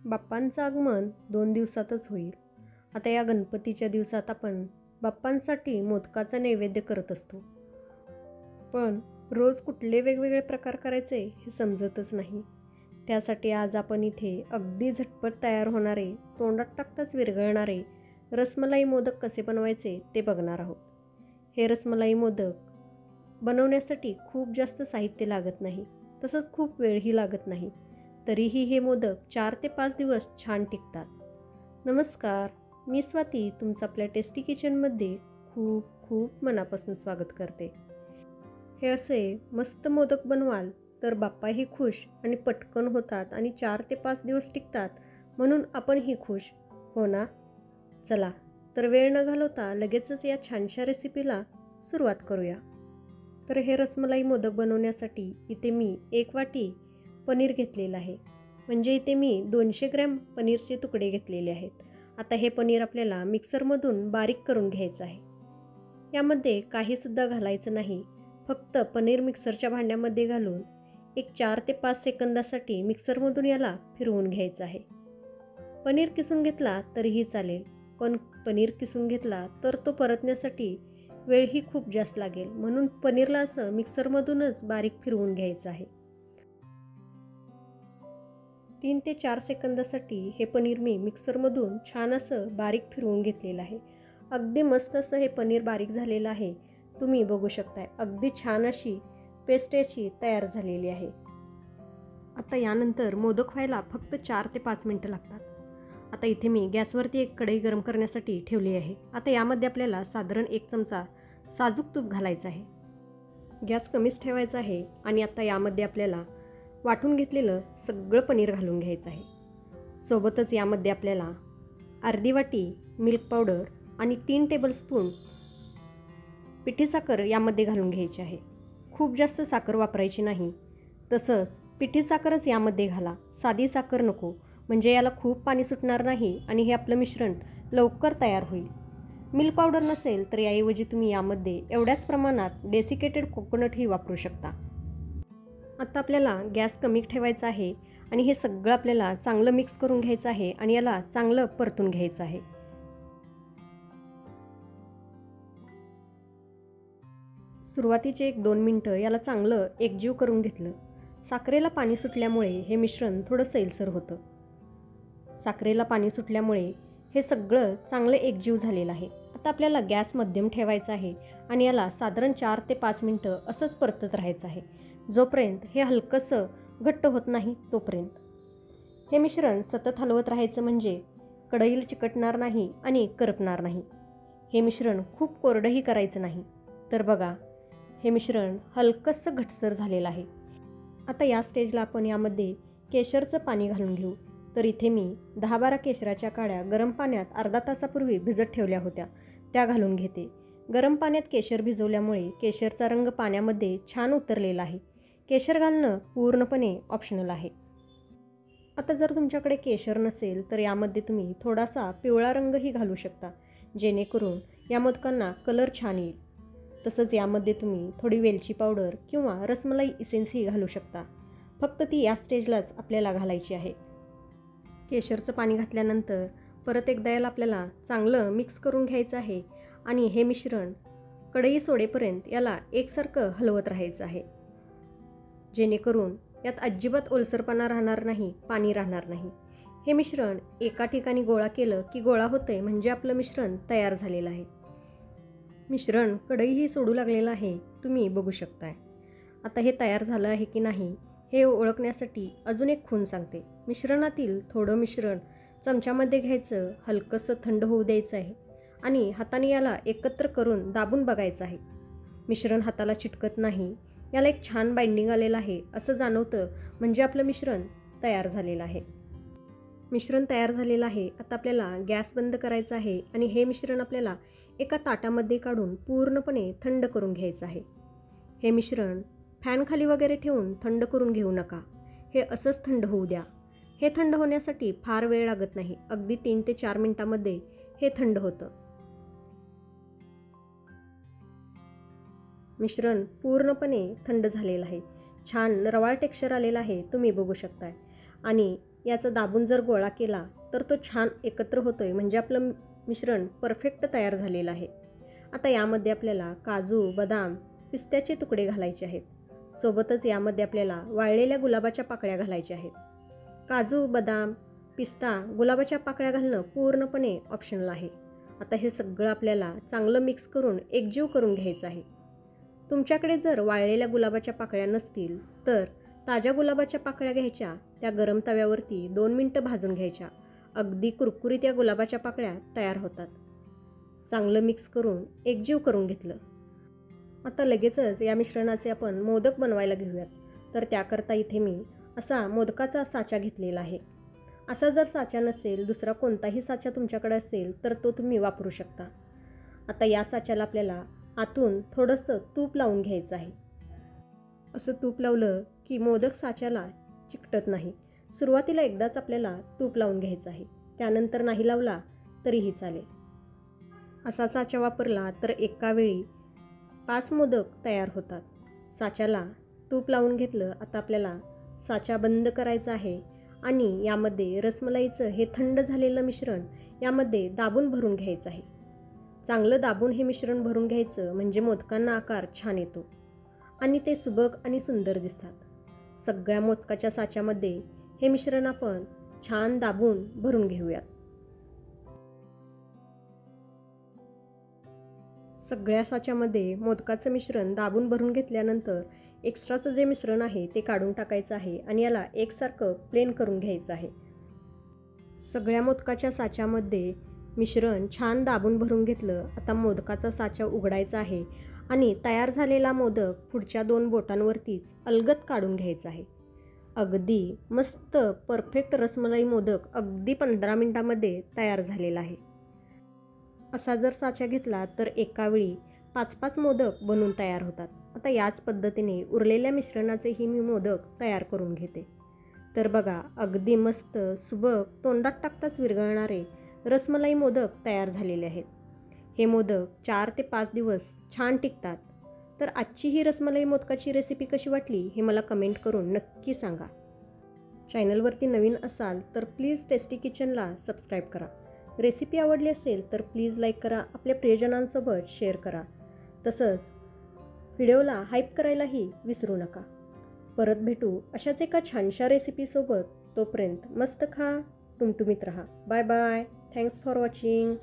बाप्पांचं आगमन 2 दिवसातच होईल. आता या गणपतीच्या दिवसात आपण बाप्पांसाठी मोदकाचा नैवेद्य करत असतो. पण रोज कुठले वेगवेगळे प्रकार करायचे हे समजतच नाही. त्यासाठी आज आपण इथे अगदी झटपट तयार होणारे, तोंडात टाकताच विरघळणारे रसमलाई मोदक कसे बनवायचे ते बघणार आहोत. हे रसमलाई मोदक बनवण्यासाठी खूप जास्त साहित्य लागत नाही, तसंच खूप वेळही लागत नाही. तरीही हे मोदक 4 ते 5 दिवस छान टिकतात. नमस्कार, मी स्वाती तुमचं आपल्या टेस्टी किचनमध्ये खूप खूप मनापासून स्वागत करते. हे असे मस्त मोदक बनवाल तर बाप्पाही खुश आणि पटकन होतात आणि 4 ते 5 दिवस टिकतात, म्हणून आपणही खुश, हो ना? चला तर वेळ न घालवता लगेचच या छानशा रेसिपीला सुरुवात करूया. तर हे रसमलाई मोदक बनवण्यासाठी इथे मी 1 वाटी पनीर घेतलेलं आहे. म्हणजे इथे मी 200 ग्रॅम पनीरचे तुकडे घेतलेले आहेत. आता हे पनीर आपल्याला मिक्सरमधून बारीक करून घ्यायचं आहे. यामध्ये काहीसुद्धा घालायचं नाही, फक्त पनीर मिक्सरच्या भांड्यामध्ये घालून एक 4 ते 5 सेकंदासाठी मिक्सरमधून याला फिरवून घ्यायचं आहे. पनीर किसून घेतला तरीही चालेल, पण पनीर किसून घेतला तर तो परतण्यासाठी वेळही खूप जास्त लागेल, म्हणून पनीरला असं मिक्सरमधूनच बारीक फिरवून घ्यायचं आहे. 3 ते 4 सेकंदासाठी हे पनीर मी मिक्सरमधून छान असं बारीक फिरवून घेतलेलं आहे. अगदी मस्त असं हे पनीर बारीक झालेलं आहे. तुम्ही बघू शकताय, अगदी छान अशी पेस्ट याची तयार झालेली आहे. आता यानंतर मोदक व्हायला फक्त 4 ते 5 मिनटं लागतात. आता इथे मी गॅसवरती एक कढई गरम करण्यासाठी ठेवली आहे. आता यामध्ये आपल्याला साधारण 1 चमचा साजूक तूप घालायचं आहे. गॅस कमीच ठेवायचा आहे आणि आता यामध्ये आपल्याला वाटून घेतलेलं सगळं पनीर घालून घ्यायचं आहे. सोबतच यामध्ये आपल्याला अर्धी वाटी मिल्क पावडर आणि 3 टेबलस्पून पिठी साखर यामध्ये घालून घ्यायची आहे. खूप जास्त साखर वापरायची नाही, तसंच पिठी साखरच यामध्ये घाला, साधी साखर नको, म्हणजे याला खूप पाणी सुटणार नाही आणि हे आपलं मिश्रण लवकर तयार होईल. मिल्क पावडर नसेल तर याऐवजी तुम्ही यामध्ये एवढ्याच प्रमाणात डेसिकेटेड कोकोनटही वापरू शकता. आता आपल्याला गॅस कमी ठेवायचा आहे आणि हे सगळं आपल्याला चांगलं मिक्स करून घ्यायचं आहे आणि याला चांगलं परतून घ्यायचं आहे. सुरुवातीचे 1-2 मिनटं याला चांगलं एकजीव करून घेतलं. साखरेला पाणी सुटल्यामुळे हे मिश्रण थोडं सैलसर होतं. साखरेला पाणी सुटल्यामुळे हे सगळं चांगलं एकजीव झालेलं आहे. आता आपल्याला गॅस मध्यम ठेवायचा आहे आणि याला साधारण 4 ते 5 मिनटं असंच परतत राहायचं आहे, जोपर्यंत हे हलकंसं घट्ट होत नाही तोपर्यंत. हे मिश्रण सतत हलवत राहायचं, म्हणजे कढईला चिकटणार नाही आणि करपणार नाही. हे मिश्रण खूप कोरडंही करायचं नाही. तर बघा, हे मिश्रण हलकंसं घट्टसर झालेलं आहे. आता या स्टेजला आपण यामध्ये केशरचं पाणी घालून घेऊ. तर इथे मी 10-12 केशराच्या काड्या गरम पाण्यात अर्धा तासापूर्वी भिजत ठेवल्या होत्या, त्या घालून घेते. गरम पाण्यात केशर भिजवल्यामुळे केशरचा रंग पाण्यामध्ये छान उतरलेला आहे. केशर घालणं पूर्णपणे ऑप्शनल आहे. आता जर तुमच्याकडे केशर नसेल तर यामध्ये तुम्ही थोडासा पिवळा रंगही घालू शकता, जेणेकरून या मोदकांना कलर छान येईल. तसंच यामध्ये तुम्ही थोडी वेलची पावडर किंवा रसमलाई इसेन्सही घालू शकता. फक्त ती या स्टेजलाच आपल्याला घालायची आहे. केशरचं पाणी घातल्यानंतर परत एकदा याला आपल्याला चांगलं मिक्स करून घ्यायचं आहे आणि हे मिश्रण कढई सोडेपर्यंत याला एकसारखं हलवत राहायचं आहे, जेणेकरून यात अजिबात ओलसरपणा राहणार नाही, पाणी राहणार नाही. हे मिश्रण एका ठिकाणी गोळा केलं की गोळा होतंय, म्हणजे आपलं मिश्रण तयार झालेलं आहे. मिश्रण कढईही सोडू लागलेलं आहे, तुम्ही बघू शकताय. आता हे तयार झालं आहे की नाही हे ओळखण्यासाठी अजून एक खूण सांगते. मिश्रणातील थोडं मिश्रण चमच्यामध्ये घ्यायचं, हलकंसं थंड होऊ द्यायचं आहे आणि हाताने याला एकत्र करून दाबून बघायचं आहे. मिश्रण हाताला चिटकत नाही, याला एक छान बाइंडिंग आलेलं आहे असं जाणवतं, म्हणजे आपलं मिश्रण तयार झालेलं आहे. मिश्रण तयार झालेलं आहे. आता आपल्याला गॅस बंद करायचा आहे आणि हे मिश्रण आपल्याला एका ताटामध्ये काढून पूर्णपणे थंड करून घ्यायचं आहे. हे मिश्रण फॅनखाली वगैरे ठेवून थंड करून घेऊ नका, हे असंच थंड होऊ द्या. हे थंड होण्यासाठी फार वेळ लागत नाही, अगदी 3 ते 4 मिनटामध्ये हे थंड होतं. मिश्रण पूर्णपणे थंड झालेलं आहे, छान रवाळ टेक्स्चर आलेलं आहे, तुम्ही बघू शकताय. आणि याचा दाबून जर गोळा केला तर तो छान एकत्र होतोय, म्हणजे आपलं मिश्रण परफेक्ट तयार झालेलं आहे. आता यामध्ये आपल्याला काजू, बदाम, पिस्त्याचे तुकडे घालायचे आहेत. सोबतच यामध्ये आपल्याला वाळलेल्या गुलाबाच्या पाकळ्या घालायच्या आहेत. काजू, बदाम, पिस्ता, गुलाबाच्या पाकळ्या घालणं पूर्णपणे ऑप्शनल आहे. आता हे सगळं आपल्याला चांगलं मिक्स करून एकजीव करून घ्यायचं आहे. तुमच्याकडे जर वाळलेल्या गुलाबाच्या पाकळ्या नसतील तर ताज्या गुलाबाच्या पाकळ्या घ्यायच्या, त्या गरम तव्यावरती 2 मिनिटं भाजून घ्यायच्या. अगदी कुरकुरीत या गुलाबाच्या पाकळ्या तयार होतात. चांगलं मिक्स करून एकजीव करून घेतलं. आता लगेचच या मिश्रणाचे आपण मोदक बनवायला घेऊयात. तर त्याकरता इथे मी असा मोदकाचा साचा घेतलेला आहे. असा जर साचा नसेल, दुसरा कोणताही साचा तुमच्याकडे असेल तर तो तुम्ही वापरू शकता. आता या साच्याला आपल्याला आतून थोडंसं तूप लावून घ्यायचं आहे. असं तूप लावलं की मोदक साच्याला चिकटत नाही. सुरुवातीला एकदाच आपल्याला तूप लावून घ्यायचं आहे, त्यानंतर नाही लावला तरीही चालेल. असा साचा वापरला तर एका वेळी 5 मोदक तयार होतात. साच्याला तूप लावून घेतलं. आता आपल्याला साचा बंद करायचा आहे आणि यामध्ये रसमलाईचं हे थंड झालेलं मिश्रण यामध्ये दाबून भरून घ्यायचं आहे. चांगलं दाबून हे मिश्रण भरून घ्यायचं, म्हणजे मोदकांना आकार छान येतो आणि ते सुबक आणि सुंदर दिसतात. सगळ्या मोदकाच्या साच्यामध्ये हे मिश्रण आपण छान दाबून भरून घेऊयात. सगळ्या साच्यामध्ये मोदकाचं मिश्रण दाबून भरून घेतल्यानंतर एक्स्ट्राचं जे मिश्रण आहे ते काढून टाकायचं आहे आणि याला एकसारखं प्लेन करून घ्यायचं आहे. सगळ्या मोदकाच्या साच्यामध्ये मिश्रण छान दाबून भरून घेतलं. आता मोदकाचा साचा उघडायचा आहे आणि तयार झालेला मोदक पुढच्या 2 बोटांवरतीच अलगद काढून घ्यायचा आहे. अगदी मस्त परफेक्ट रसमलाई मोदक अगदी 15 मिनिटांमध्ये तयार झालेला आहे. असा जर साचा घेतला तर एका वेळी 5-5 मोदक बनून तयार होतात. आता याच पद्धतीने उरलेल्या मिश्रणाचेही मी मोदक तयार करून घेते. तर बघा, अगदी मस्त सुबक तोंडात टाकताच विरघळणारे रसमलाई मोदक तयार झालेले आहेत. हे मोदक 4 ते 5 दिवस छान टिकतात. तर आजची ही रसमलाई मोदकाची रेसिपी कशी वाटली हे मला कमेंट करून नक्की सांगा. चॅनलवरती नवीन असाल तर प्लीज टेस्टी किचनला सबस्क्राईब करा. रेसिपी आवडली असेल तर प्लीज लाईक करा, आपल्या प्रियजनांसोबत शेअर करा. तसंच व्हिडिओला हाईप करायलाही विसरू नका. परत भेटू अशाच एका छानशा रेसिपीसोबत. तोपर्यंत मस्त खा, टुमटुमीत राहा. Bye bye. Thanks for watching.